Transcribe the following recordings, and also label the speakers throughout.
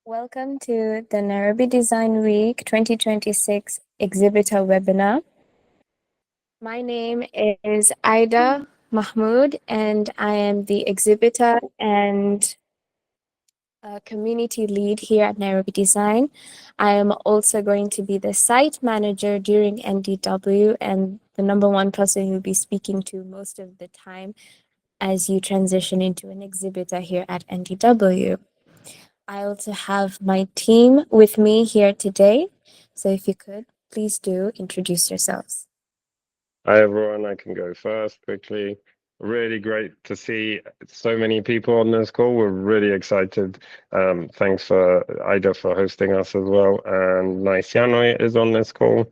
Speaker 1: Welcome to the Nairobi Design Week 2026 Exhibitor Webinar. My name is Aida Mahmoud, and I am the exhibitor and community lead here at Nairobi Design. I am also going to be the site manager during NDW and the number one person you'll be speaking to most of the time as you transition into an exhibitor here at NDW. I also have my team with me here today. So if you could, please do introduce yourselves.
Speaker 2: Hi everyone, I can go first quickly. Really great to see so many people on this call. We're really excited. Thanks for Ida for hosting us as well. And Naisiano is on this call.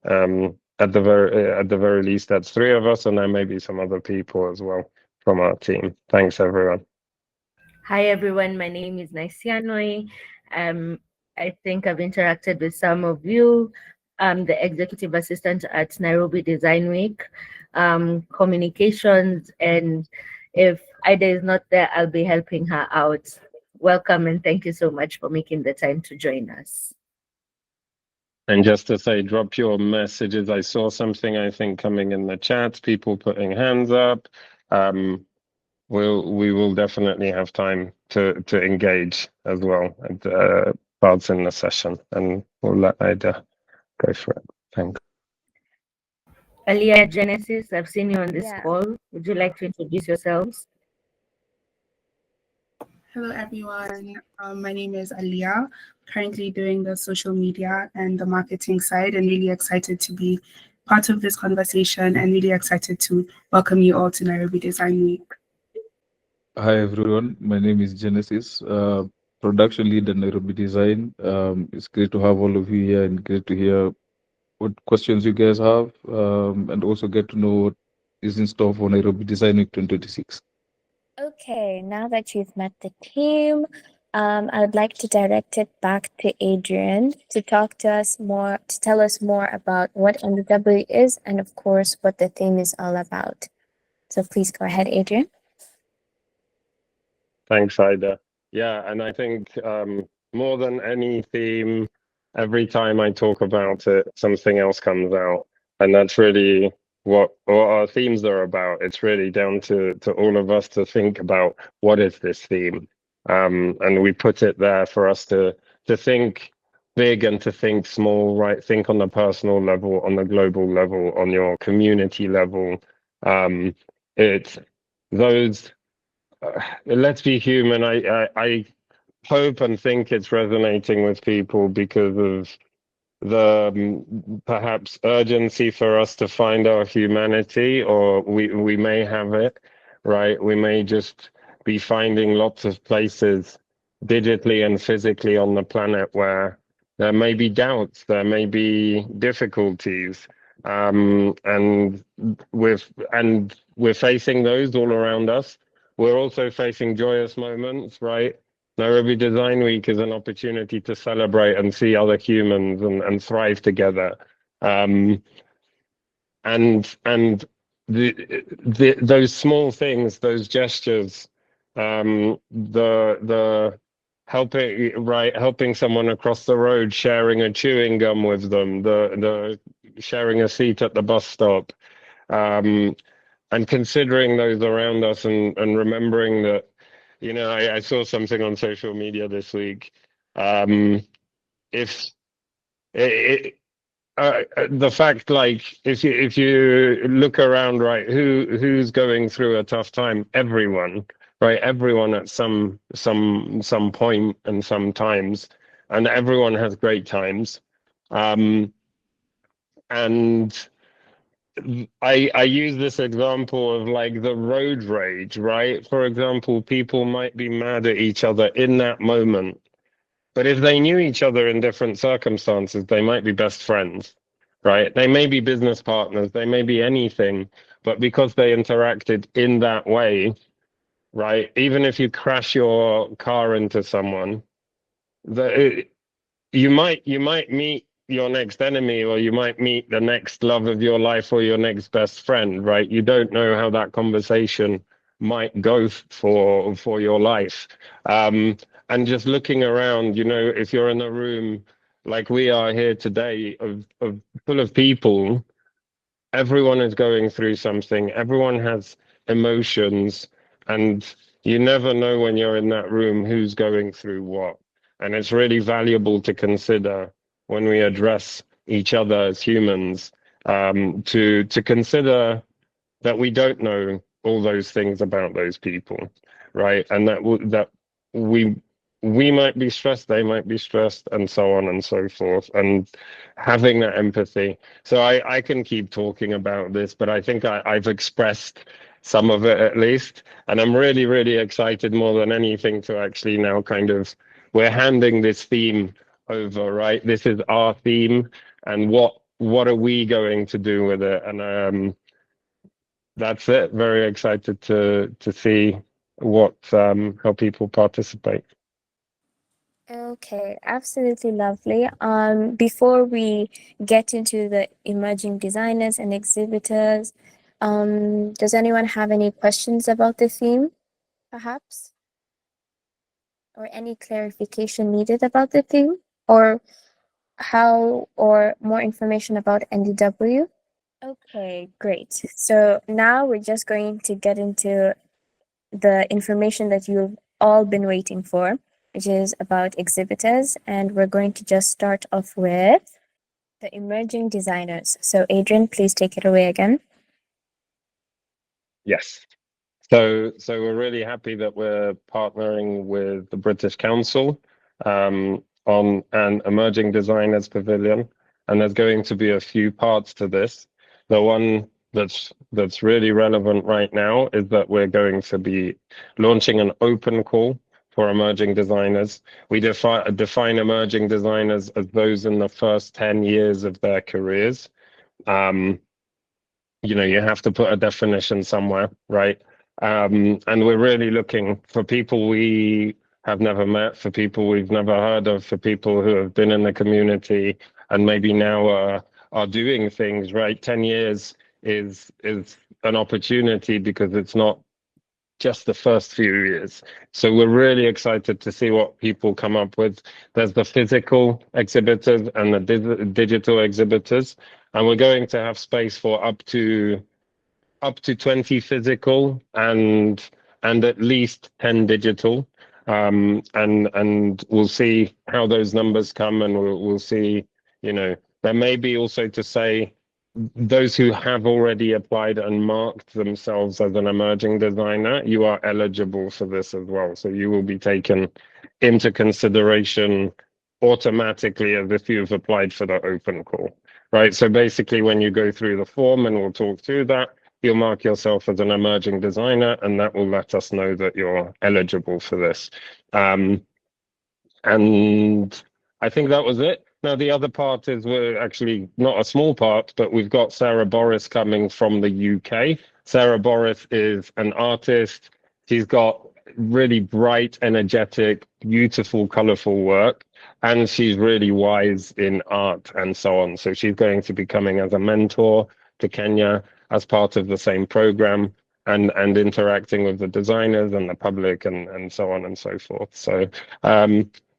Speaker 2: At the very least, that's three of us, and there may be some other people as well from our team. Thanks everyone.
Speaker 3: Hi everyone, my name is Naisiano. I think I've interacted with some of you. I'm the executive assistant at Nairobi Design Week, communications, and if Ida is not there, I'll be helping her out. Welcome and thank you so much for making the time to join us.
Speaker 2: And just to say, drop your messages. I saw something, I think, coming in the chat, people putting hands up. We will definitely have time to engage as well at parts in the session, and we'll let Ida go for it. Thanks.
Speaker 3: Aliyah, Genesis, I've seen you on this call. Would you like to introduce yourselves?
Speaker 4: Hello everyone, my name is Aliyah, currently doing the social media and the marketing side, and really excited to be part of this conversation and really excited to welcome you all to Nairobi Design Week.
Speaker 5: Hi everyone, my name is Genesis, production lead at Nairobi Design. It's great to have all of you here and great to hear what questions you guys have, and also get to know what is in store for Nairobi Design Week 2026.
Speaker 1: Okay, now that you've met the team, I would like to direct it back to Adrian to talk to us more, to tell us more about what NDW is and of course what the theme is all about. So please go ahead, Adrian.
Speaker 2: Thanks, Ida. Yeah, and I think more than any theme, every time I talk about it, something else comes out. And that's really what our themes are about. It's really down to all of us to think about what is this theme. And we put it there for us to think big and to think small, right? Think on the personal level, on the global level, on your community level. It's those... let's be human. I hope and think it's resonating with people because of the perhaps urgency for us to find our humanity, or we may have it, right? We may just be finding lots of places digitally and physically on the planet where there may be doubts, there may be difficulties, and we're facing those all around us. We're also facing joyous moments, right? Nairobi Design Week is an opportunity to celebrate and see other humans and thrive together. And those small things, those gestures, the helping someone across the road, sharing a chewing gum with them, the sharing a seat at the bus stop, and considering those around us and remembering that, you know, I saw something on social media this week. The fact, like, if you look around, right, who's going through a tough time? Everyone, right? Everyone at some point and some times, and everyone has great times. And I use this example of like the road rage, right? For example, people might be mad at each other in that moment, but if they knew each other in different circumstances, they might be best friends, right? They may be business partners, they may be anything, but because they interacted in that way, right? Even if you crash your car into someone, you might meet your next enemy, or you might meet the next love of your life or your next best friend, right? You don't know how that conversation might go for your life. And and just looking around, you know, if you're in a room like we are here today of full of people, everyone is going through something, everyone has emotions, and you never know when you're in that room who's going through what. And it's really valuable to consider when we address each other as humans, to consider that we don't know all those things about those people, right? And that we we might be stressed, they might be stressed, and so on and so forth. And having that empathy. So I can keep talking about this, but I think I've expressed some of it at least. And I'm really, really excited more than anything to actually now kind of, we're handing this theme over, right? This is our theme, and what are we going to do with it? And that's it. Very excited to see what how people participate.
Speaker 1: Okay, absolutely lovely. Before we get into the emerging designers and exhibitors, does anyone have any questions about the theme, perhaps? Or any clarification needed about the theme? Or how, or more information about NDW? Okay, great. So now we're just going to get into the information that you've all been waiting for, which is about exhibitors. And we're going to just start off with the emerging designers. So Adrian, please take it away again.
Speaker 2: Yes. So we're really happy that we're partnering with the British Council on an Emerging Designers Pavilion, and there's going to be a few parts to this. The one that's really relevant right now is that we're going to be launching an open call for emerging designers. We define emerging designers as those in the first 10 years of their careers. You know, you have to put a definition somewhere, right? And we're really looking for people we have never met, for people we've never heard of, for people who have been in the community and maybe now are doing things, right? 10 years is an opportunity because it's not just the first few years. So we're really excited to see what people come up with. There's the physical exhibitors and the digital exhibitors, and we're going to have space for up to 20 physical and at least 10 digital. And we'll see how those numbers come, and we'll see, you know, there may be also to say those who have already applied and marked themselves as an emerging designer, you are eligible for this as well. So you will be taken into consideration automatically as if you've applied for the open call, right? So basically when you go through the form, and we'll talk through that, you'll mark yourself as an emerging designer, and that will let us know that you're eligible for this. And I think that was it. Now, the other part is we're actually not a small part, but we've got Sarah Boris coming from the UK. Sarah Boris is an artist. She's got really bright, energetic, beautiful, colorful work, and she's really wise in art and so on. So she's going to be coming as a mentor to Kenya as part of the same program, and interacting with the designers and the public and so on and so forth. So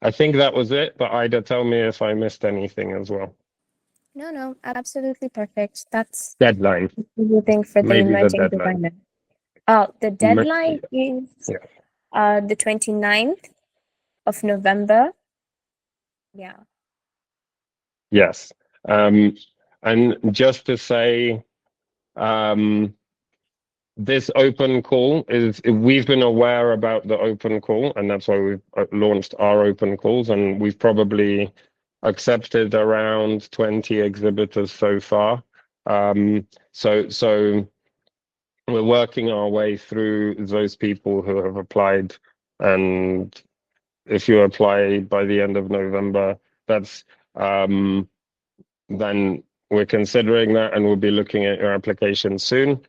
Speaker 2: I think that was it, but Ida, tell me if I missed anything as well.
Speaker 1: No, absolutely perfect. That's
Speaker 2: Deadline.
Speaker 1: everything for the
Speaker 2: Maybe the
Speaker 1: emerging
Speaker 2: deadline.
Speaker 1: designer. Oh, the deadline is
Speaker 2: Yeah.
Speaker 1: the 29th of November. Yeah.
Speaker 2: Yes. And just to say, this open call is, we've been aware about the open call, and that's why we've launched our open calls, and we've probably accepted around 20 exhibitors so far. So we're working our way through those people who have applied, and if you apply by the end of November, that's then we're considering that, and we'll be looking at your application soon.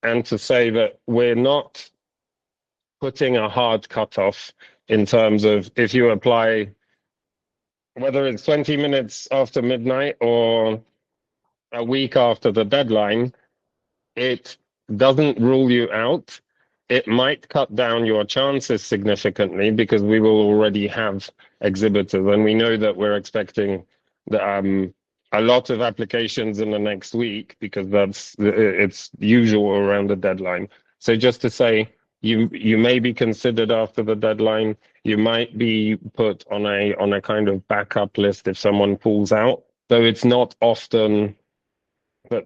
Speaker 2: And to say that we're not putting a hard cutoff in terms of if you apply, whether it's 20 minutes after midnight or a week after the deadline, it doesn't rule you out. it might cut down your chances significantly because we will already have exhibitors, and we know that we're expecting a lot of applications in the next week because it's usual around the deadline. So just to say, you may be considered after the deadline. You might be put on a kind of backup list if someone pulls out, though it's not often. But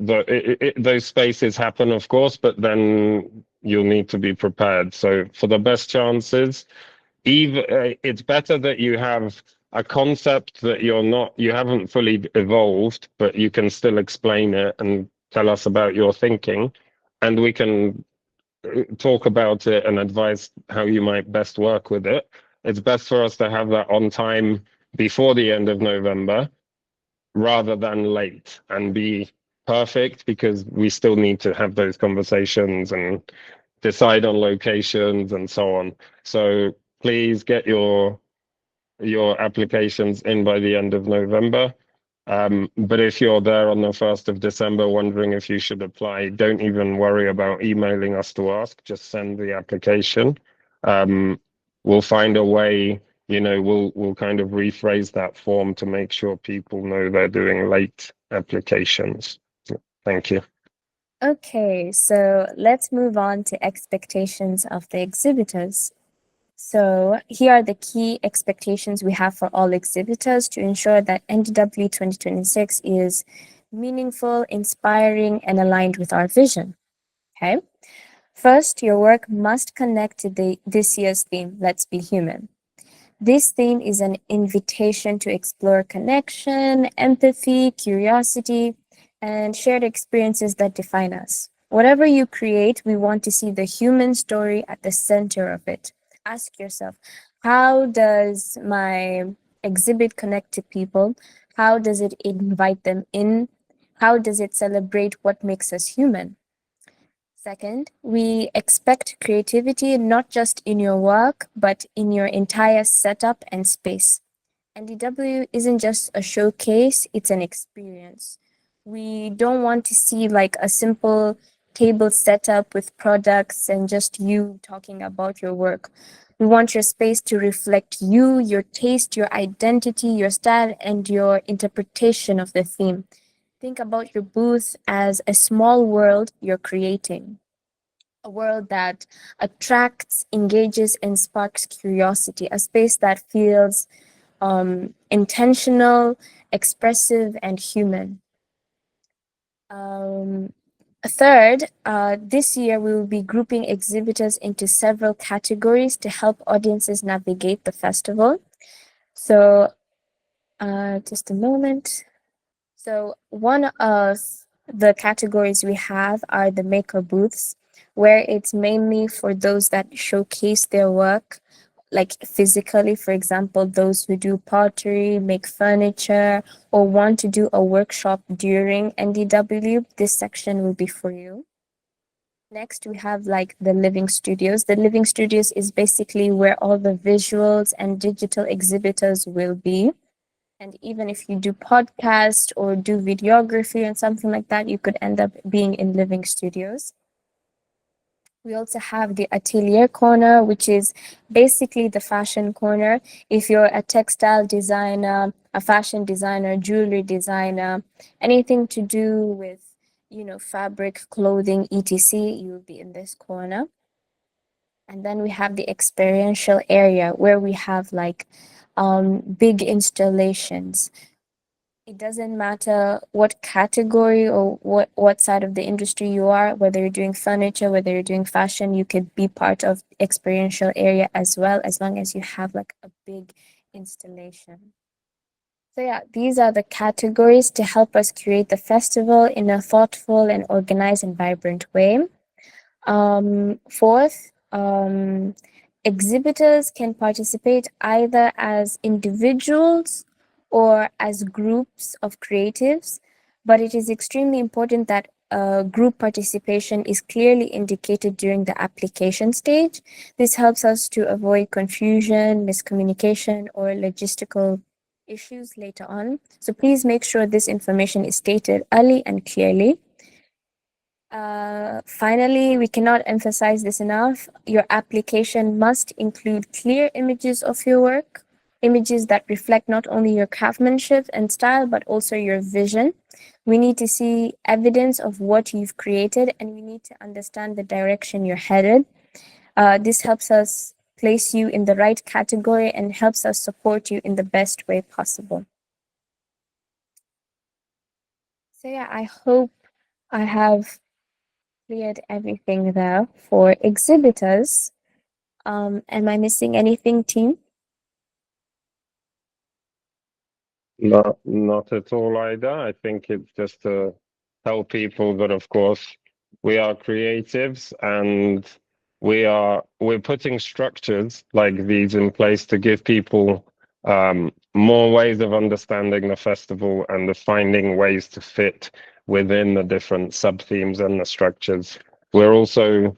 Speaker 2: those spaces happen, of course, but then you'll need to be prepared. So for the best chances, it's better that you have a concept that you haven't fully evolved, but you can still explain it and tell us about your thinking, and we can talk about it and advise how you might best work with it. It's best for us to have that on time before the end of November rather than late and be perfect, because we still need to have those conversations and decide on locations and so on. So please get your applications in by the end of November. But if you're there on the 1st of December wondering if you should apply, don't even worry about emailing us to ask, just send the application. We'll find a way, we'll kind of rephrase that form to make sure people know they're doing late applications. Thank you.
Speaker 1: Okay, so let's move on to expectations of the exhibitors. So here are the key expectations we have for all exhibitors to ensure that NDW 2026 is meaningful, inspiring, and aligned with our vision. Okay. First, your work must connect to this year's theme, Let's Be Human. This theme is an invitation to explore connection, empathy, curiosity, and shared experiences that define us. Whatever you create, we want to see the human story at the center of it. Ask yourself, how does my exhibit connect to people? How does it invite them in? How does it celebrate what makes us human? Second, we expect creativity not just in your work, but in your entire setup and space. NDW isn't just a showcase, it's an experience. We don't want to see like a simple table setup with products and just you talking about your work. We want your space to reflect you, your taste, your identity, your style, and your interpretation of the theme. Think about your booth as a small world you're creating, a world that attracts, engages, and sparks curiosity, a space that feels intentional, expressive, and human. Third, this year we will be grouping exhibitors into several categories to help audiences navigate the festival. So, just a moment. So one of the categories we have are the maker booths, where it's mainly for those that showcase their work, like physically, for example, those who do pottery, make furniture, or want to do a workshop during NDW, this section will be for you. Next, we have like the living studios. The living studios is basically where all the visuals and digital exhibitors will be. And even if you do podcast or do videography and something like that, you could end up being in living studios. We also have the atelier corner, which is basically the fashion corner. If you're a textile designer, a fashion designer, jewelry designer, anything to do with, fabric, clothing, etc., you'll be in this corner. And then we have the experiential area where we have like big installations. It doesn't matter what category or what side of the industry you are, whether you're doing furniture, whether you're doing fashion, you could be part of experiential area as well, as long as you have like a big installation. So yeah, these are the categories to help us create the festival in a thoughtful and organized and vibrant way. Fourth, exhibitors can participate either as individuals or as groups of creatives, but it is extremely important that group participation is clearly indicated during the application stage. This helps us to avoid confusion, miscommunication, or logistical issues later on. So please make sure this information is stated early and clearly. Finally, we cannot emphasize this enough. Your application must include clear images of your work, images that reflect not only your craftsmanship and style, but also your vision. We need to see evidence of what you've created, and we need to understand the direction you're headed. This helps us place you in the right category and helps us support you in the best way possible. So yeah, I hope I have cleared everything there for exhibitors. Am I missing anything, team?
Speaker 2: Not at all, Ida. I think it's just to tell people that, of course, we are creatives and we're putting structures like these in place to give people more ways of understanding the festival and the finding ways to fit within the different sub-themes and the structures. We're also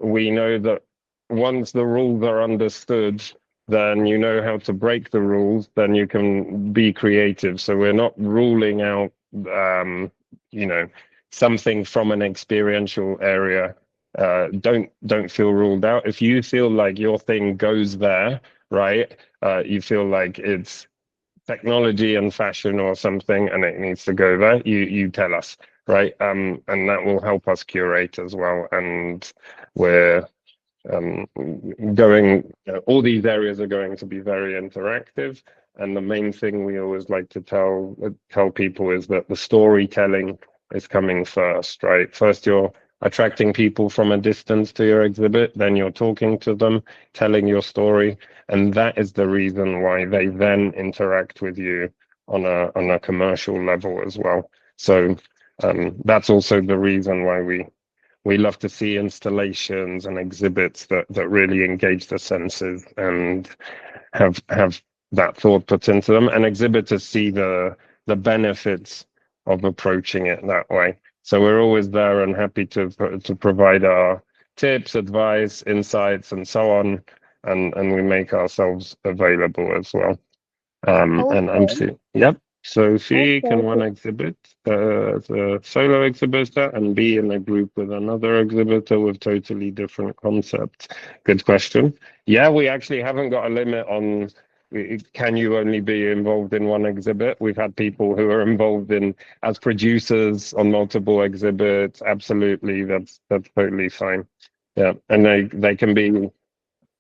Speaker 2: we know that once the rules are understood, then you know how to break the rules, then you can be creative. So we're not ruling out, you know, something from an experiential area. Don't feel ruled out. If you feel like your thing goes there, right? You feel like it's technology and fashion or something, and it needs to go there. You tell us, right? And that will help us curate as well. And we're all these areas are going to be very interactive, and the main thing we always like to tell people is that the storytelling is coming first, right? First you're attracting people from a distance to your exhibit, then you're talking to them, telling your story, and that is the reason why they then interact with you on a commercial level as well. So that's also the reason why we love to see installations and exhibits that really engage the senses and have that thought put into them. And exhibitors see the benefits of approaching it that way. So we're always there and happy to provide our tips, advice, insights, and so on. And we make ourselves available as well. And I'm seeing, yep. So she can one exhibit as a solo exhibitor and be in a group with another exhibitor with totally different concepts. Good question. Yeah, we actually haven't got a limit on can you only be involved in one exhibit. We've had people who are involved in as producers on multiple exhibits. Absolutely, that's totally fine. Yeah, and they can be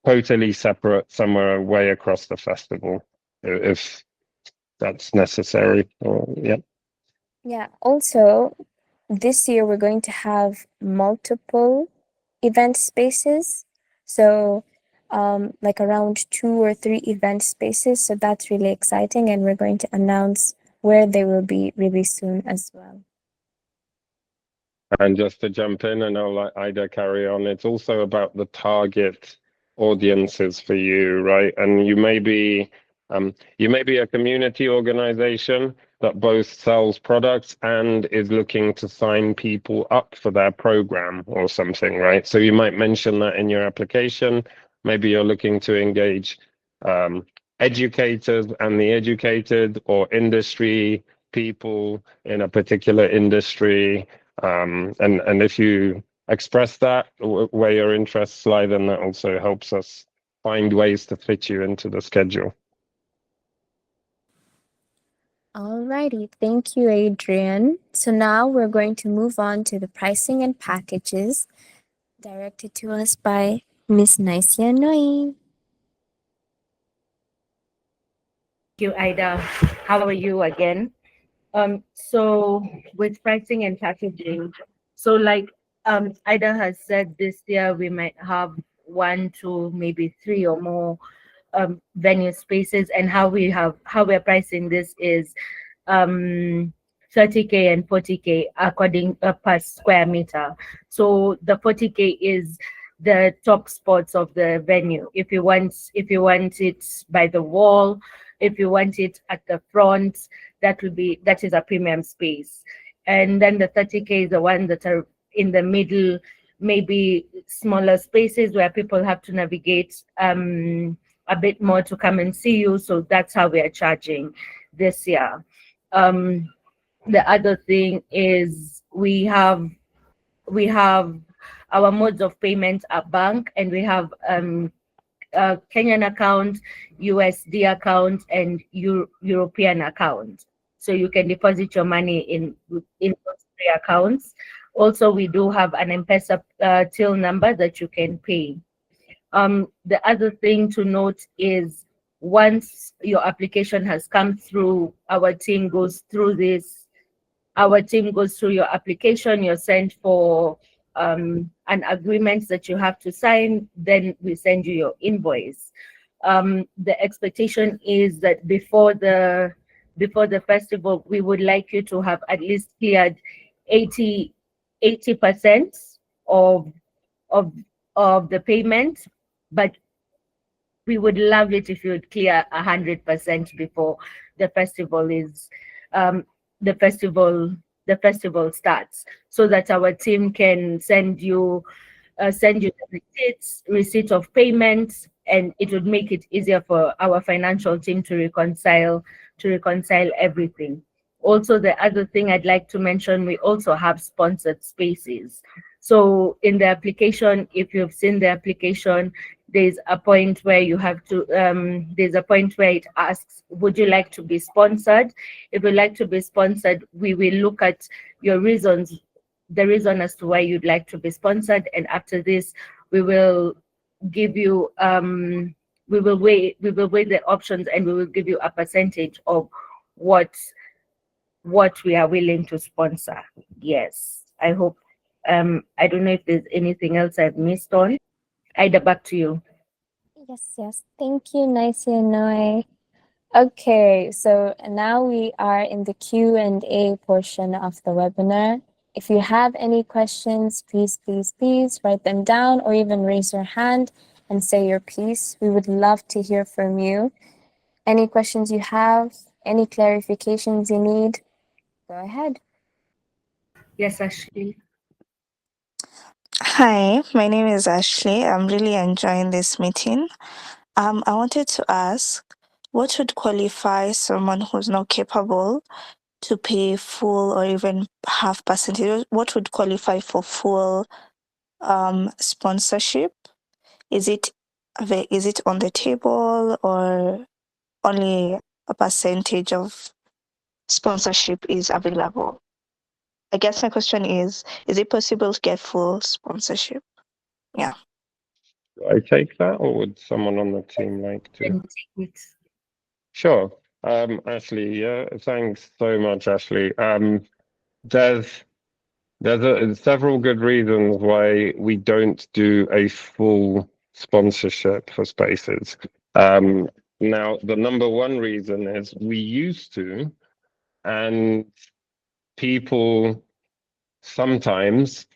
Speaker 2: totally separate somewhere way across the festival if that's necessary. Or yeah.
Speaker 1: Yeah, also, this year we're going to have multiple event spaces. So, like around 2 or 3 event spaces. So that's really exciting, and we're going to announce where they will be really soon as well.
Speaker 2: And just to jump in, and I'll let Ida carry on, it's also about the target audiences for you, right? And you may be a community organization that both sells products and is looking to sign people up for their program or something, right? So you might mention that in your application. Maybe you're looking to engage educators and the educated, or industry people in a particular industry. And if you express that where your interests lie, then that also helps us find ways to fit you into the schedule.
Speaker 1: Alrighty, thank you, Adrian. So now we're going to move on to the pricing and packages directed to us by Miss Naisia Noi.
Speaker 3: Thank you, Ida. How are you again? So with pricing and packaging, so like Ida has said, this year we might have 1, 2, maybe 3 or more venue spaces, and how we're pricing this is 30K and 40K according per square meter. So the 40K is the top spots of the venue. If you want it by the wall, if you want it at the front, that is a premium space. And then the 30K is the one that are in the middle, maybe smaller spaces where people have to navigate a bit more to come and see you. So that's how we are charging this year. The other thing is we have our modes of payment are bank, and we have Kenyan account, USD account, and European account. So you can deposit your money in those 3 accounts. Also, we do have an M-Pesa till number that you can pay. The other thing to note is once your application has come through, our team goes through your application, you're sent for an agreement that you have to sign, then we send you your invoice. The expectation is that before the festival, we would like you to have at least cleared 80% of the payment, but we would love it if you would clear 100% before the festival starts, so that our team can send you the receipt of payments, and it would make it easier for our financial team to reconcile everything. Also, the other thing I'd like to mention, we also have sponsored spaces. So in the application, if you've seen the application, there's a point where you have to, there's a point where it asks, would you like to be sponsored? If you'd like to be sponsored, we will look at your reasons, the reason as to why you'd like to be sponsored. And after this, we will give you, we will weigh the options, and we will give you a percentage of what we are willing to sponsor. Yes, I hope. I don't know if there's anything else I've missed on. Ida, back to you.
Speaker 1: Yes. Thank you, Nicey and Noe. Okay, so now we are in the Q&A portion of the webinar. If you have any questions, please write them down, or even raise your hand and say your piece. We would love to hear from you. Any questions you have, any clarifications you need, go ahead.
Speaker 3: Yes, Ashley.
Speaker 6: Hi, my name is Ashley. I'm really enjoying this meeting. I wanted to ask, what would qualify someone who's not capable to pay full or even half percentage? What would qualify for full sponsorship? Is it on the table, or only a percentage of sponsorship is available? I guess my question is it possible to get full sponsorship? Yeah.
Speaker 2: Do I take that, or would someone on the team like to?
Speaker 3: Then take it.
Speaker 2: Sure. Ashley, yeah, thanks so much, Ashley. There's several good reasons why we don't do a full sponsorship for spaces. Now, the number one reason is we used to, and people sometimes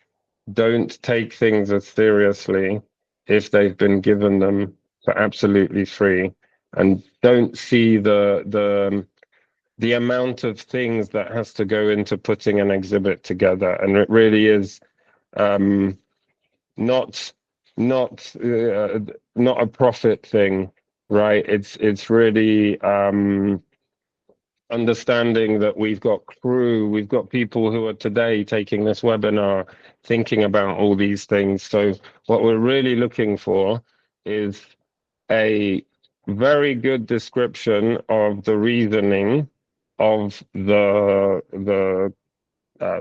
Speaker 2: don't take things as seriously if they've been given them for absolutely free, and don't see the amount of things that has to go into putting an exhibit together. And it really is not a profit thing, right? It's really understanding that we've got crew, we've got people who are today taking this webinar, thinking about all these things. So what we're really looking for is a very good description of the reasoning of the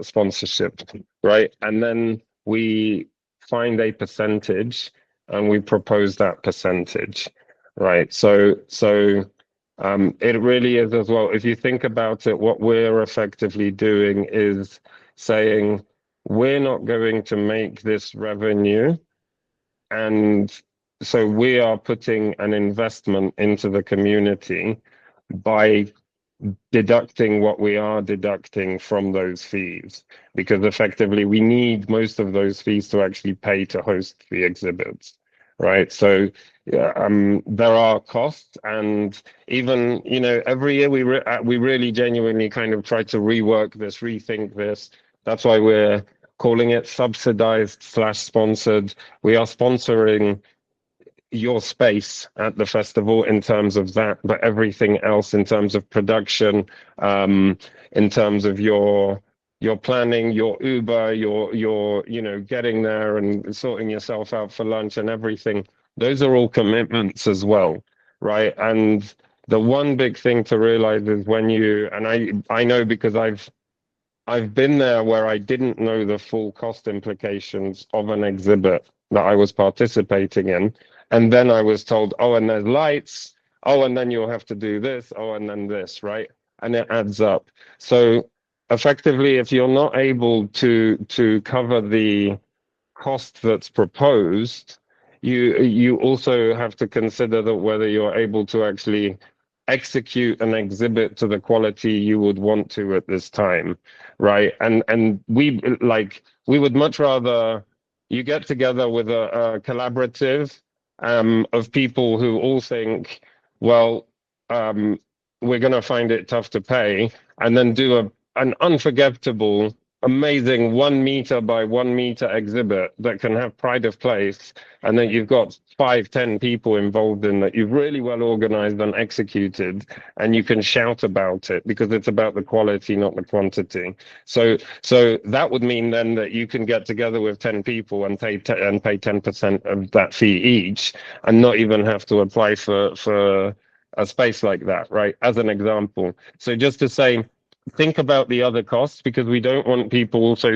Speaker 2: sponsorship, right? And then we find a percentage and we propose that percentage, right? So it really is as well. If you think about it, what we're effectively doing is saying, we're not going to make this revenue, and so we are putting an investment into the community by deducting what we are deducting from those fees, because effectively we need most of those fees to actually pay to host the exhibits, right? So there are costs, and even, you know, every year we really genuinely kind of try to rework this, rethink this. That's why we're calling it subsidized / sponsored. We are sponsoring your space at the festival in terms of that, but everything else in terms of production, in terms of your you're planning your Uber, you're you know, getting there and sorting yourself out for lunch and everything. Those are all commitments as well, right? And the one big thing to realize is when you, and I know because I've been there where I didn't know the full cost implications of an exhibit that I was participating in. And then I was told, oh, and there's lights. Oh, and then you'll have to do this. Oh, and then this, right? And it adds up. So effectively, if you're not able to cover the cost that's proposed, you also have to consider that whether you're able to actually execute an exhibit to the quality you would want to at this time, right? And we would much rather you get together with a collaborative of people who all think, well, we're going to find it tough to pay, and then do an unforgettable, amazing 1 meter by 1 meter exhibit that can have pride of place, and that you've got 5-10 people involved in, that you've really well organized and executed, and you can shout about it because it's about the quality, not the quantity. So that would mean then that you can get together with 10 people and pay 10% of that fee each, and not even have to apply for a space like that, right? As an example. So just to say, think about the other costs, because we don't want people also,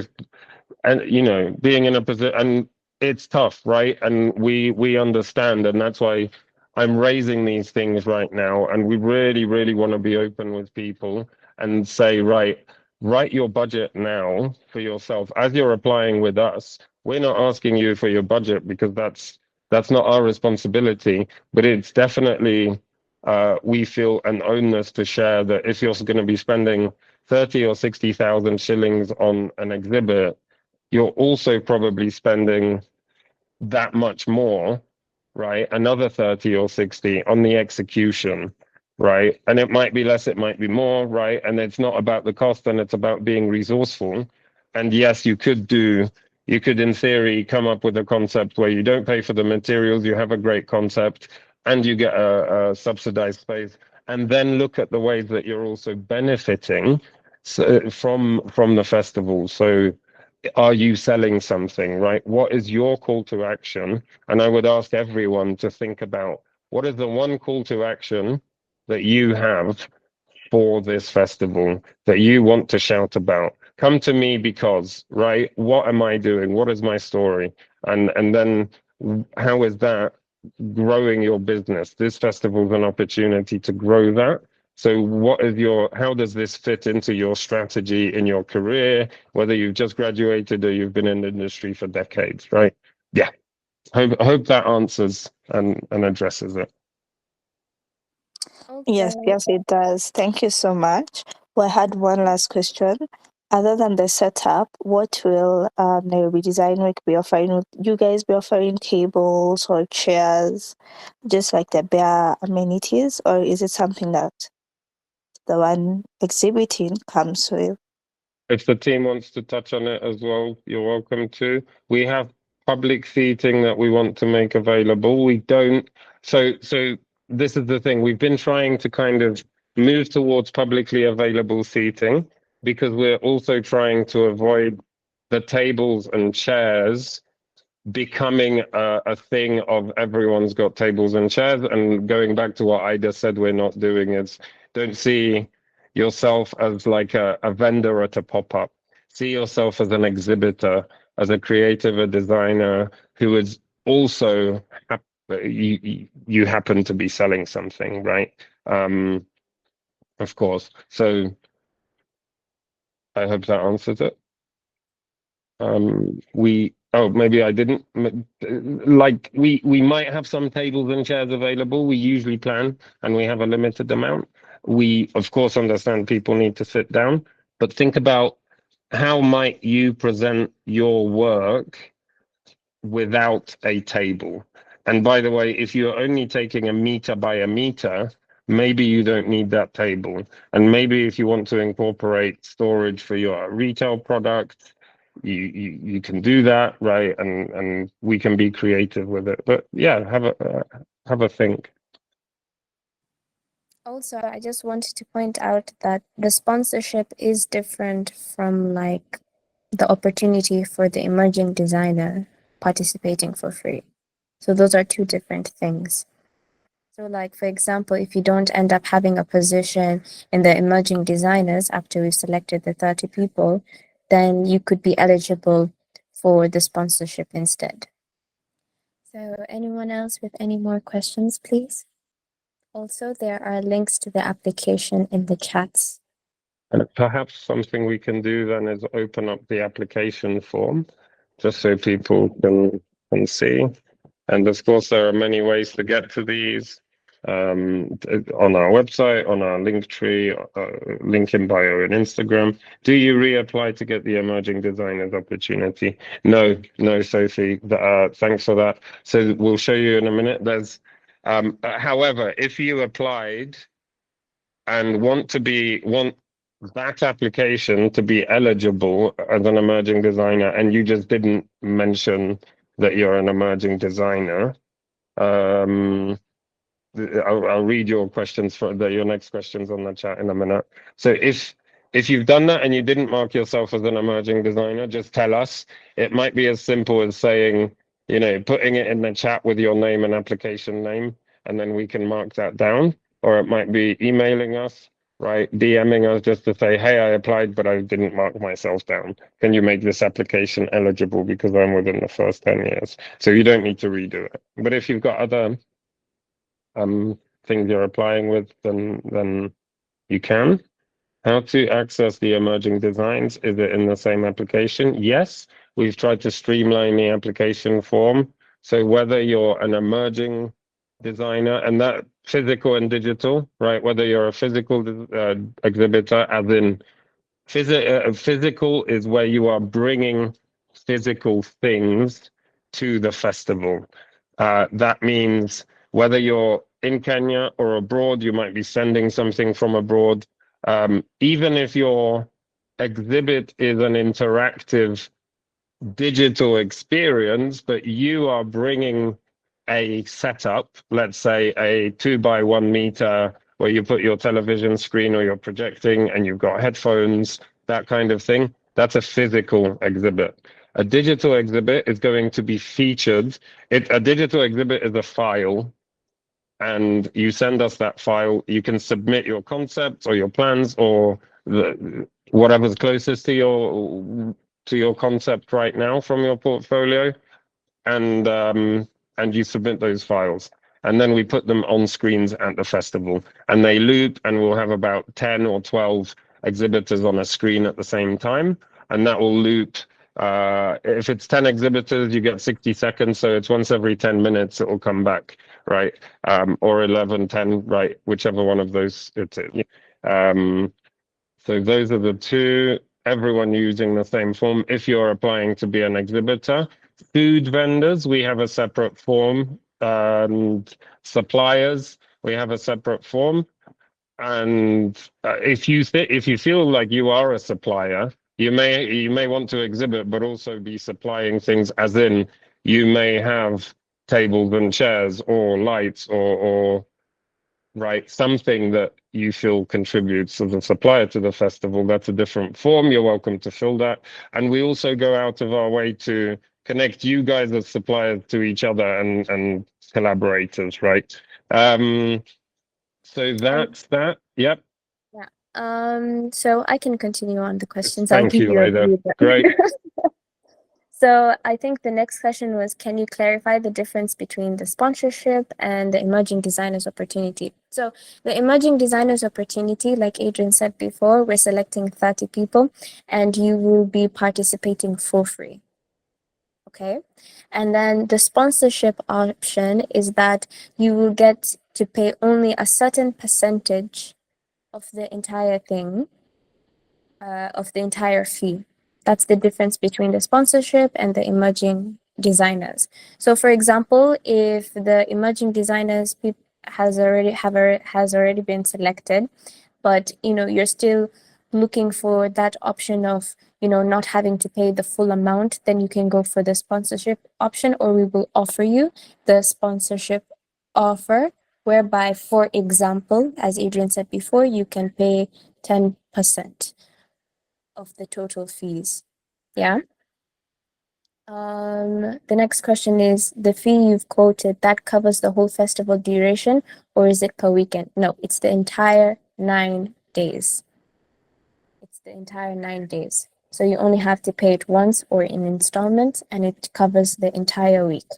Speaker 2: and you know, being in a position, and it's tough, right? And we understand, and that's why I'm raising these things right now. And we really want to be open with people and say, right, write your budget now for yourself as you're applying with us. We're not asking you for your budget because that's not our responsibility, but it's definitely we feel an onus to share that if you're going to be spending 30 or 60,000 shillings on an exhibit, you're also probably spending that much more, right? Another 30 or 60 on the execution, right? And it might be less, it might be more, right? And it's not about the cost, and it's about being resourceful. And yes, you could in theory come up with a concept where you don't pay for the materials, you have a great concept, and you get a subsidized space, and then look at the ways that you're also benefiting from the festival. So are you selling something, right? What is your call to action? And I would ask everyone to think about, what is the one call to action that you have for this festival that you want to shout about? Come to me because, right? What am I doing? What is my story? And then how is that growing your business? This festival is an opportunity to grow that. So how does this fit into your strategy in your career, whether you've just graduated or you've been in the industry for decades, right? Yeah. I hope that answers and addresses it.
Speaker 6: Yes,
Speaker 1: Okay.
Speaker 6: yes, it does. Thank you so much. Well, I had one last question. Other than the setup, what will Nairobi Design Week be offering? Will you guys be offering tables or chairs, just like the bare amenities, or is it something that the one exhibiting comes with?
Speaker 2: If the team wants to touch on it as well, you're welcome to. We have public seating that we want to make available. We don't. So this is the thing. We've been trying to kind of move towards publicly available seating, because we're also trying to avoid the tables and chairs becoming a thing of everyone's got tables and chairs. And going back to what Ida said, we're not doing is, don't see yourself as like a vendor at a pop-up. See yourself as an exhibitor, as a creative, a designer who is also you happen to be selling something, right? Of course. So I hope that answers it. Maybe I didn't. Like we might have some tables and chairs available. We usually plan, and we have a limited amount. We of course understand people need to sit down, but think about how might you present your work without a table. And by the way, if you're only taking a meter by a meter, maybe you don't need that table. And maybe if you want to incorporate storage for your retail products, you can do that, right? And we can be creative with it. But yeah, have a think.
Speaker 1: Also, I just wanted to point out that the sponsorship is different from like the opportunity for the emerging designer participating for free. So those are two different things. So like, for example, if you don't end up having a position in the emerging designers after we've selected the 30 people, then you could be eligible for the sponsorship instead. So anyone else with any more questions, please? Also, there are links to the application in the chats.
Speaker 2: And perhaps something we can do then is open up the application form, just so people can see. And of course, there are many ways to get to these on our website, on our link tree, link in bio and Instagram. Do you reapply to get the emerging designers opportunity? No, Sophie. Thanks for that. So we'll show you in a minute. There's, however, if you applied and want that application to be eligible as an emerging designer, and you just didn't mention that you're an emerging designer, I'll read your questions your next questions on the chat in a minute. So if you've done that and you didn't mark yourself as an emerging designer, just tell us. It might be as simple as saying, putting it in the chat with your name and application name, and then we can mark that down. Or it might be emailing us, right? DMing us just to say, hey, I applied, but I didn't mark myself down. Can you make this application eligible because I'm within the first 10 years? So you don't need to redo it. But if you've got other things you're applying with, then you can. How to access the emerging designs? Is it in the same application? Yes, we've tried to streamline the application form. So whether you're an emerging designer, and that physical and digital, right? Whether you're a physical exhibitor, as in physical is where you are bringing physical things to the festival. That means whether you're in Kenya or abroad, you might be sending something from abroad. Even if your exhibit is an interactive digital experience, but you are bringing a setup, let's say a 2x1 meter where you put your television screen or you're projecting and you've got headphones, that kind of thing, that's a physical exhibit. A digital exhibit is going to be featured. A digital exhibit is a file, and you send us that file. You can submit your concepts or your plans or whatever's closest to your concept right now from your portfolio, and you submit those files, and then we put them on screens at the festival, and they loop, and we'll have about 10 or 12 exhibitors on a screen at the same time, and that will loop. If it's 10 exhibitors, you get 60 seconds, so it's once every 10 minutes it will come back, right? Or 11, 10, right? Whichever one of those it's in. So those are the two. Everyone using the same form. If you're applying to be an exhibitor, food vendors, we have a separate form, and suppliers, we have a separate form. And if you feel like you are a supplier, you may want to exhibit, but also be supplying things, as in you may have tables and chairs or lights or right, something that you feel contributes as a supplier to the festival. That's a different form. You're welcome to fill that. And we also go out of our way to connect you guys as suppliers to each other and collaborators, right? So that's that. Yep.
Speaker 1: Yeah. So I can continue on the questions.
Speaker 2: Thank you, Ida. Great.
Speaker 1: So I think the next question was, can you clarify the difference between the sponsorship and the emerging designers opportunity? So the emerging designers opportunity, like Adrian said before, we're selecting 30 people and you will be participating for free. Okay. And then the sponsorship option is that you will get to pay only a certain percentage of the entire thing, of the entire fee. That's the difference between the sponsorship and the emerging designers. So for example, if the emerging designers has already been selected, but you're still looking for that option of not having to pay the full amount, then you can go for the sponsorship option, or we will offer you the sponsorship offer whereby, for example, as Adrian said before, you can pay 10% of the total fees. Yeah. The next question is, the fee you've quoted, that covers the whole festival duration, or is it per weekend? No, it's the entire 9 days. It's the entire 9 days. So you only have to pay it once or in installments, and it covers the entire week.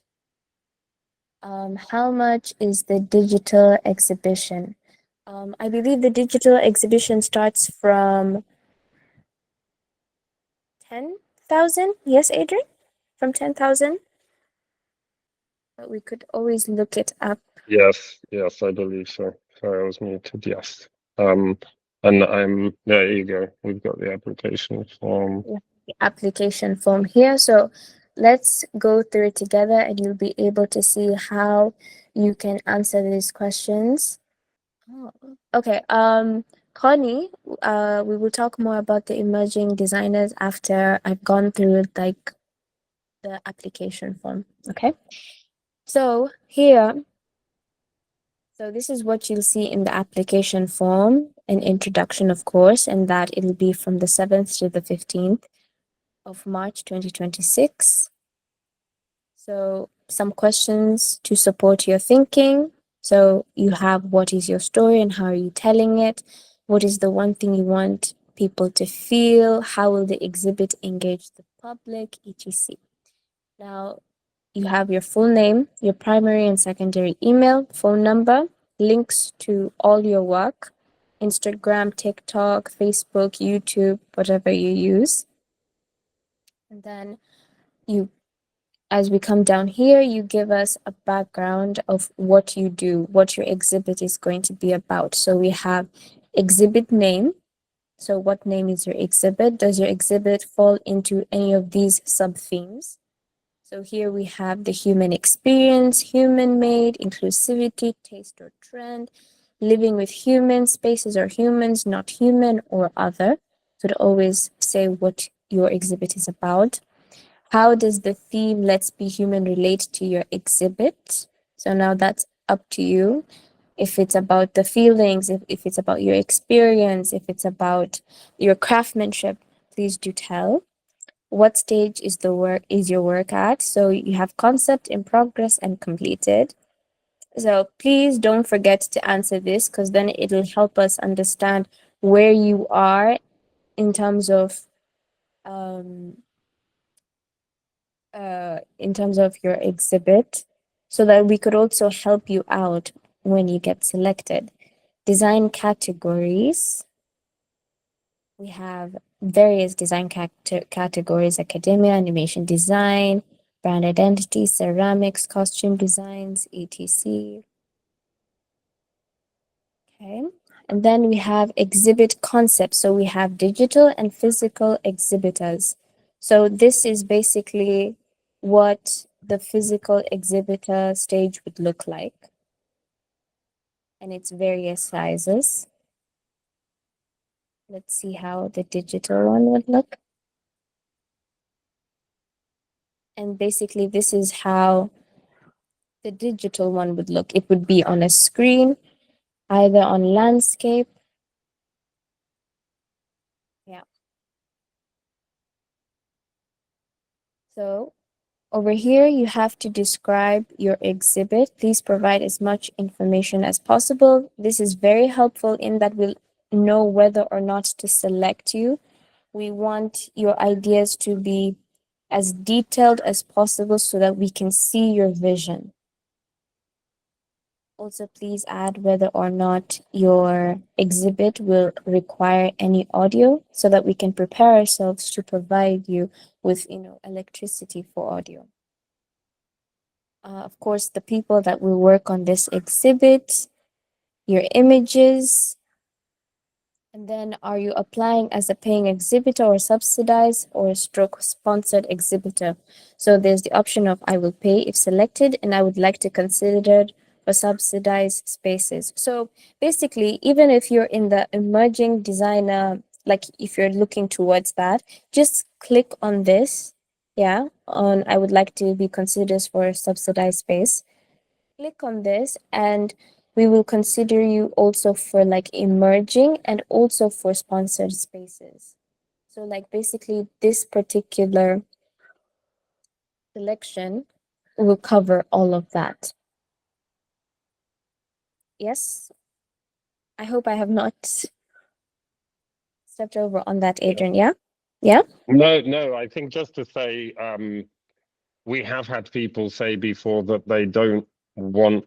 Speaker 1: How much is the digital exhibition? I believe the digital exhibition starts from 10,000. Yes, Adrian? From 10,000? But we could always look it up.
Speaker 2: Yes, I believe so. Sorry, I was muted. Yes. And there you go. We've got the application form.
Speaker 1: Yeah, the application form here. So let's go through it together, and you'll be able to see how you can answer these questions. Oh, okay. Connie, we will talk more about the emerging designers after I've gone through like the application form. Okay. So here, so this is what you'll see in the application form, an introduction, of course, and that it'll be from the 7th to the 15th of March 2026. So some questions to support your thinking. So you have, what is your story and how are you telling it? What is the one thing you want people to feel? How will the exhibit engage the public, etc. Now, you have your full name, your primary and secondary email, phone number, links to all your work, Instagram, TikTok, Facebook, YouTube, whatever you use. And then you, as we come down here, you give us a background of what you do, what your exhibit is going to be about. So we have exhibit name. So what name is your exhibit? Does your exhibit fall into any of these sub-themes? So here we have the human experience, human-made, inclusivity, taste or trend, living with humans, spaces or humans, not human or other. So to always say what your exhibit is about. How does the theme Let's Be Human relate to your exhibit? So now that's up to you. If it's about the feelings, if it's about your experience, if it's about your craftsmanship, please do tell. What stage is your work at? So you have concept, in progress, and completed. So please don't forget to answer this, because then it'll help us understand where you are in terms of your exhibit, so that we could also help you out when you get selected. Design categories. We have various design categories: academia, animation design, brand identity, ceramics, costume designs, etc. Okay. And then we have exhibit concepts. So we have digital and physical exhibitors. So this is basically what the physical exhibitor stage would look like, and its various sizes. Let's see how the digital one would look. And basically this is how the digital one would look. It would be on a screen, either on landscape. Yeah. So over here, you have to describe your exhibit. Please provide as much information as possible. This is very helpful in that we'll know whether or not to select you. We want your ideas to be as detailed as possible so that we can see your vision. Also, please add whether or not your exhibit will require any audio, so that we can prepare ourselves to provide you with, electricity for audio. Of course, the people that will work on this exhibit, your images, and then are you applying as a paying exhibitor or subsidized or stroke sponsored exhibitor? So there's the option of I will pay if selected, and I would like to consider for subsidized spaces. So basically, even if you're in the emerging designer, like if you're looking towards that, just click on this. Yeah, on I would like to be considered for a subsidized space. Click on this, and we will consider you also for like emerging and also for sponsored spaces. So like basically this particular selection will cover all of that. Yes, I hope I have not stepped over on that, Adrian. Yeah, yeah.
Speaker 2: No, I think just to say, we have had people say before that they don't want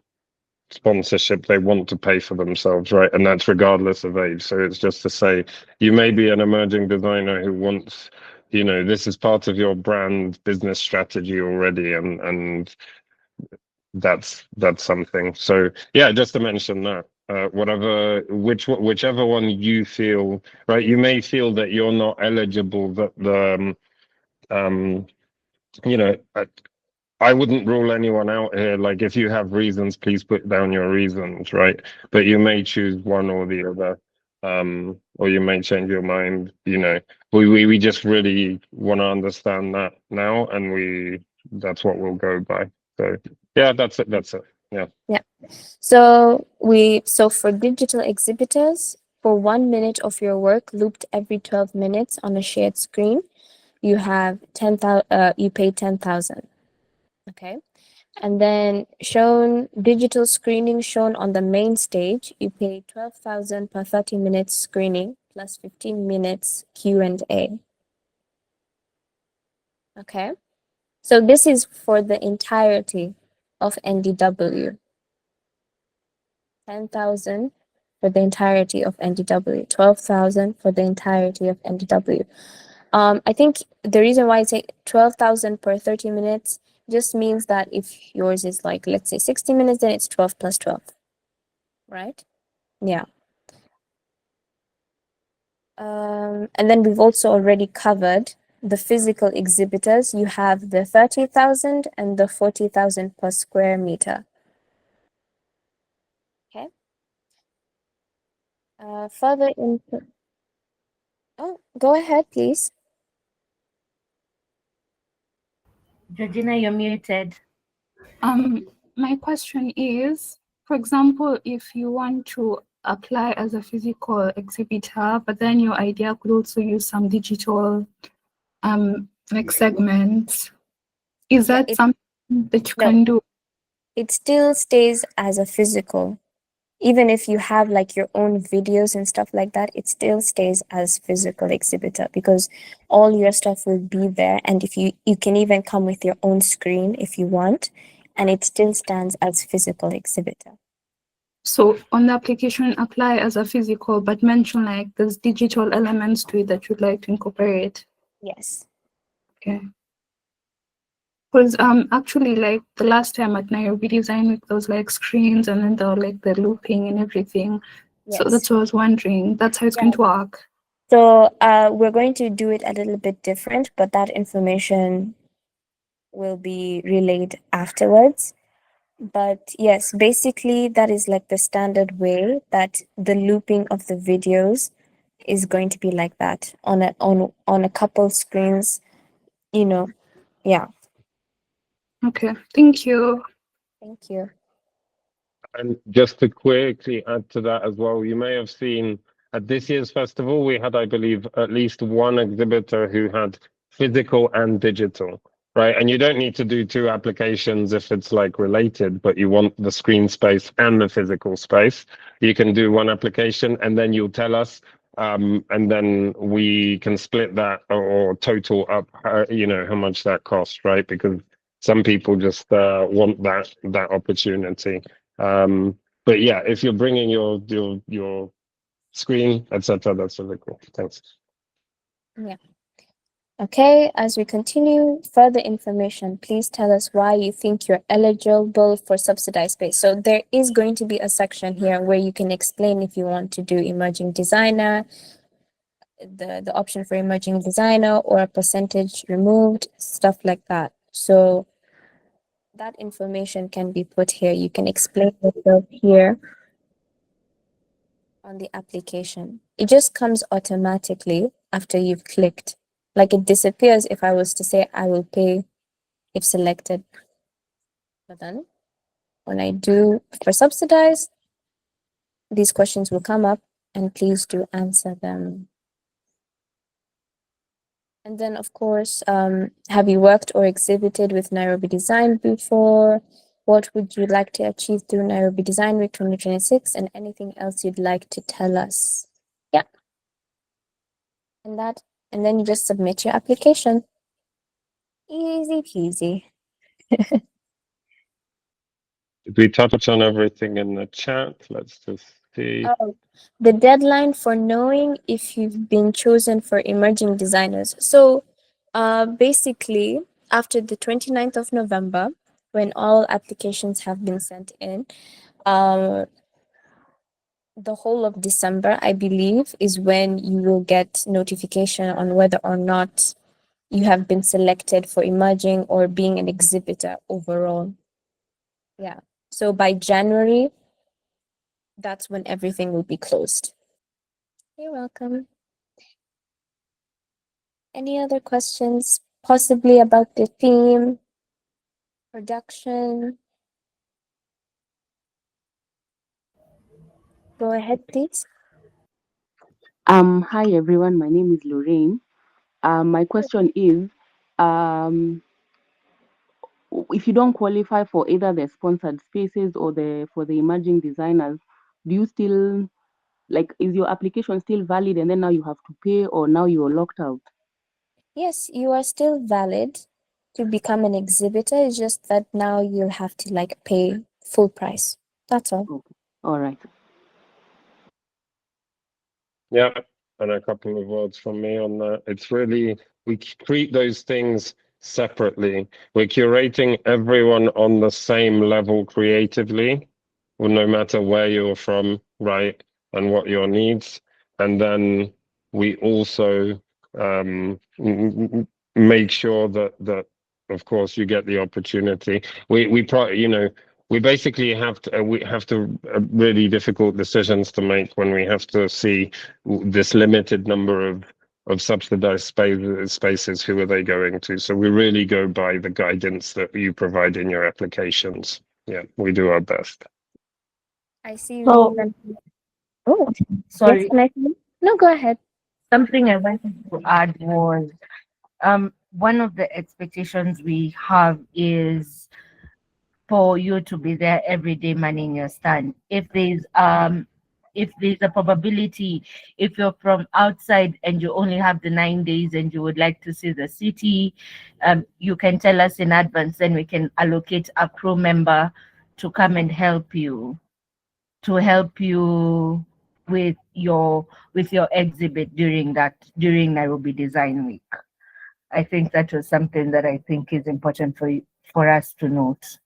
Speaker 2: sponsorship, they want to pay for themselves, right? And that's regardless of age. So it's just to say, you may be an emerging designer who wants, this is part of your brand business strategy already, and that's something. So yeah, just to mention that. Whichever one you feel, right? You may feel that you're not eligible, that I wouldn't rule anyone out here. Like, if you have reasons, please put down your reasons, right? But you may choose one or the other, or you may change your mind. We just really want to understand that now, and that's what we'll go by. So yeah, that's it. That's it. Yeah.
Speaker 1: Yeah. So for digital exhibitors, for 1 minute of your work looped every 12 minutes on a shared screen, you have 10,000. You pay 10,000. Okay. And then digital screening shown on the main stage, you pay 12,000 per 30 minutes screening plus 15 minutes Q&A. Okay. So this is for the entirety of NDW. 10,000 for the entirety of NDW, 12,000 for the entirety of NDW. I think the reason why I say 12,000 per 30 minutes just means that if yours is like, let's say 60 minutes, then it's 12 plus 12, right? Yeah. And then we've also already covered the physical exhibitors. You have the 30,000 and the 40,000 per square meter. Okay. Further info. Oh, go ahead, please.
Speaker 3: Georgina, you're muted.
Speaker 4: My question is, for example, if you want to apply as a physical exhibitor, but then your idea could also use some digital like segments, is that something that you can do?
Speaker 1: It still stays as a physical. Even if you have like your own videos and stuff like that, it still stays as physical exhibitor because all your stuff will be there. And if you can even come with your own screen if you want, and it still stands as physical exhibitor.
Speaker 4: So on the application, apply as a physical, but mention like there's digital elements to it that you'd like to incorporate.
Speaker 1: Yes.
Speaker 4: Okay. Because actually, like the last time at Nairobi Design Week, there was like screens and then there were like the looping and everything.
Speaker 1: Yes.
Speaker 4: So that's what I was wondering. That's how it's going to work.
Speaker 1: So we're going to do it a little bit different, but that information will be relayed afterwards. But yes, basically that is like the standard way that the looping of the videos is going to be like that on a couple screens, yeah.
Speaker 4: Okay, thank you.
Speaker 1: Thank you.
Speaker 2: And just to quickly add to that as well, you may have seen at this year's festival, we had, I believe, at least one exhibitor who had physical and digital, right? And you don't need to do two applications if it's like related, but you want the screen space and the physical space. You can do one application and then you'll tell us, and then we can split that or total up, how much that costs, right? Because some people just want that opportunity. But yeah, if you're bringing your screen, etc., that's really cool. Thanks.
Speaker 1: Yeah. Okay, as we continue, further information, please tell us why you think you're eligible for subsidized space. So there is going to be a section here where you can explain if you want to do emerging designer, the option for emerging designer or a percentage removed, stuff like that. So that information can be put here. You can explain yourself here on the application. It just comes automatically after you've clicked. Like it disappears if I was to say I will pay if selected. But then when I do for subsidized, these questions will come up, and please do answer them. And then, of course, have you worked or exhibited with Nairobi Design before? What would you like to achieve through Nairobi Design Week 2026, and anything else you'd like to tell us? Yeah. And then you just submit your application. Easy peasy.
Speaker 2: Did we touch on everything in the chat? Let's just see.
Speaker 1: Oh, the deadline for knowing if you've been chosen for emerging designers. So basically, after the 29th of November, when all applications have been sent in, the whole of December, I believe, is when you will get notification on whether or not you have been selected for emerging or being an exhibitor overall. Yeah. So by January, that's when everything will be closed. You're welcome. Any other questions, possibly about the theme, production? Go ahead, please.
Speaker 7: Hi everyone, my name is Lorraine. My question is, if you don't qualify for either the sponsored spaces or for the emerging designers, do you still, like, is your application still valid and then now you have to pay, or now you're locked out?
Speaker 1: Yes, you are still valid to become an exhibitor. It's just that now you'll have to like pay full price. That's all.
Speaker 7: Okay. All right.
Speaker 2: Yeah, and a couple of words from me on that. It's really, we treat those things separately. We're curating everyone on the same level creatively, well, no matter where you're from, right, and what your needs. And then we also make sure that of course you get the opportunity. We basically have to really difficult decisions to make when we have to see this limited number of subsidized spaces. Who are they going to? So we really go by the guidance that you provide in your applications. Yeah, we do our best.
Speaker 1: I see.
Speaker 3: So,
Speaker 1: Oh,
Speaker 3: sorry.
Speaker 1: yes, can I see? No, go ahead.
Speaker 3: Something I wanted to add was one of the expectations we have is for you to be there every day manning your stand. If there's a probability, if you're from outside and you only have the 9 days and you would like to see the city, you can tell us in advance, then we can allocate a crew member to come and help you with your exhibit during Nairobi Design Week. I think that was something that I think is important for us to note.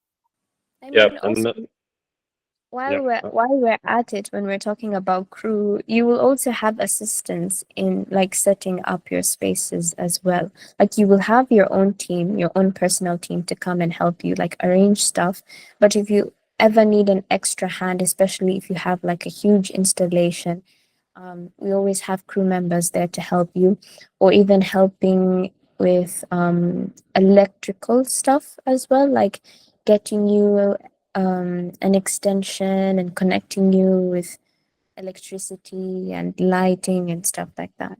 Speaker 1: I
Speaker 2: Yeah,
Speaker 1: mean, also,
Speaker 2: Yeah.
Speaker 1: while we're at it, when we're talking about crew, you will also have assistance in like setting up your spaces as well. Like you will have your own team, your own personal team to come and help you like arrange stuff. But if you ever need an extra hand, especially if you have like a huge installation, we always have crew members there to help you, or even helping with electrical stuff as well, like getting you an extension and connecting you with electricity and lighting and stuff like that.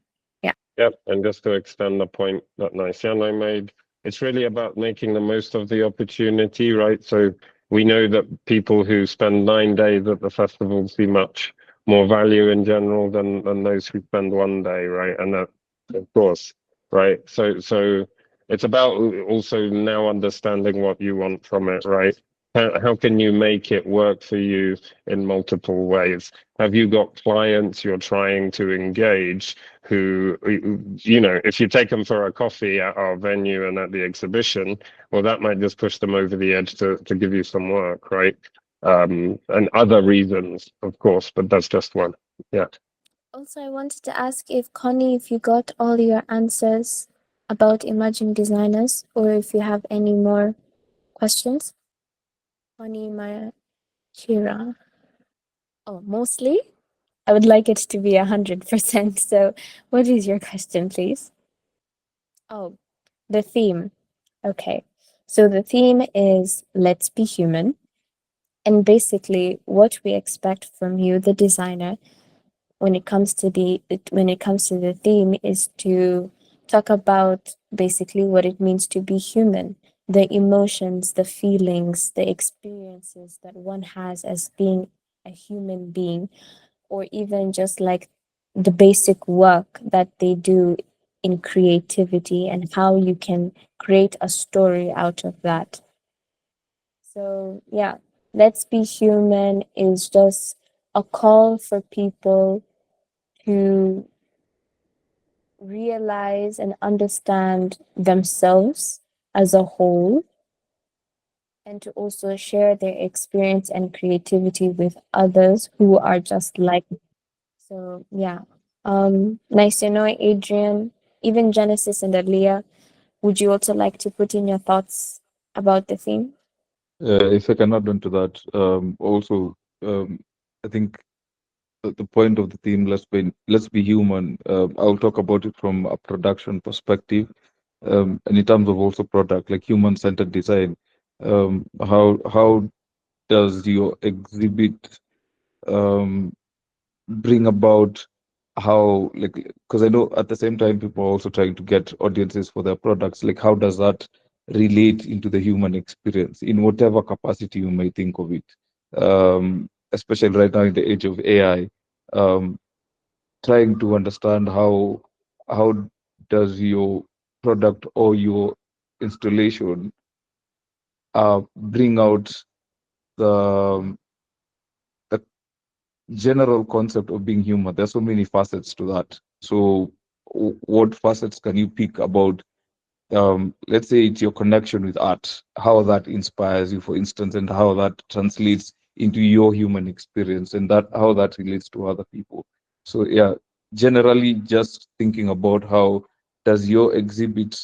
Speaker 2: Yep, and just to extend the point that Naisiano made, it's really about making the most of the opportunity, right? So we know that people who spend 9 days at the festival see much more value in general than those who spend 1 day, right? And that, of course, right? So it's about also now understanding what you want from it, right? How can you make it work for you in multiple ways? Have you got clients you're trying to engage who, if you take them for a coffee at our venue and at the exhibition, well, that might just push them over the edge to give you some work, right? And other reasons, of course, but that's just one. Yeah.
Speaker 1: Also, I wanted to ask if Connie, if you got all your answers about emerging designers, or if you have any more questions. Connie Machira. Oh, mostly? I would like it to be 100%. So what is your question, please? Oh, the theme. Okay. So the theme is Let's Be Human. And basically, what we expect from you, the designer, when it comes to the theme, is to talk about basically what it means to be human, the emotions, the feelings, the experiences that one has as being a human being, or even just like the basic work that they do in creativity and how you can create a story out of that. So yeah, Let's Be Human is just a call for people to realize and understand themselves as a whole, and to also share their experience and creativity with others who are just like them. So yeah, nice to know, Adrian. Even Genesis and Aaliyah, would you also like to put in your thoughts about the theme?
Speaker 5: If I can add on to that, also, I think the point of the theme, let's be human. I'll talk about it from a production perspective, and in terms of also product, like human-centered design. How does your exhibit bring about how, like, because I know at the same time people are also trying to get audiences for their products, like how does that relate into the human experience in whatever capacity you may think of it, especially right now in the age of AI, trying to understand how does your product or your installation bring out the the general concept of being human. There's so many facets to that. So what facets can you pick about, let's say it's your connection with art, how that inspires you, for instance, and how that translates into your human experience, and that how that relates to other people. So yeah, generally just thinking about how does your exhibit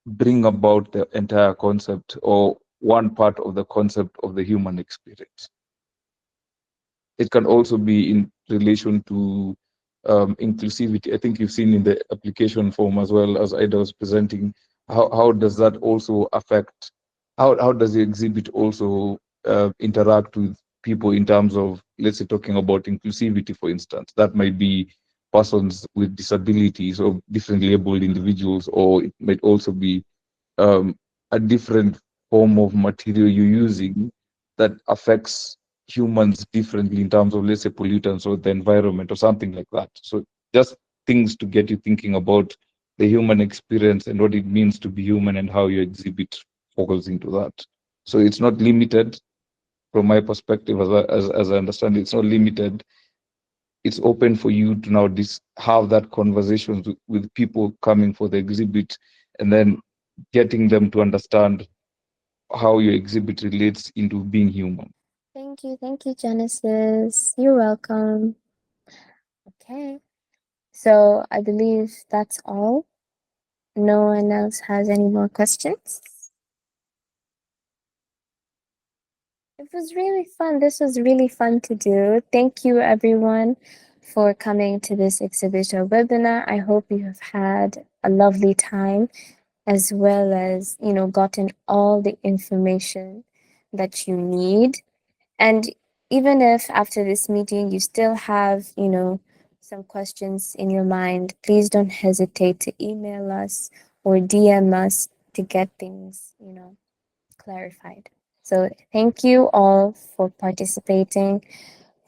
Speaker 5: bring about the entire concept or one part of the concept of the human experience. It can also be in relation to inclusivity. I think you've seen in the application form as well as Ida was presenting, how does that also affect, how does the exhibit also interact with people in terms of, let's say, talking about inclusivity, for instance. That might be persons with disabilities or differently abled individuals, or it might also be um, a different form of material you're using that affects humans differently in terms of, let's say, pollutants or the environment or something like that. So just things to get you thinking about the human experience and what it means to be human and how your exhibit falls into that. So it's not limited from my perspective, as I understand it, it's not limited. It's open for you to now have that conversation with people coming for the exhibit, and then getting them to understand how your exhibit relates into being human.
Speaker 1: Thank you, Genesis. You're welcome. Okay, so I believe that's all. No one else has any more questions? It was really fun. This was really fun to do. Thank you, everyone, for coming to this exhibitor webinar. I hope you have had a lovely time, as well as, gotten all the information that you need. And even if after this meeting you still have, some questions in your mind, please don't hesitate to email us or DM us to get things, clarified. So thank you all for participating,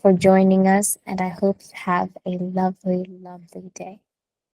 Speaker 1: for joining us, and I hope you have a lovely, lovely day.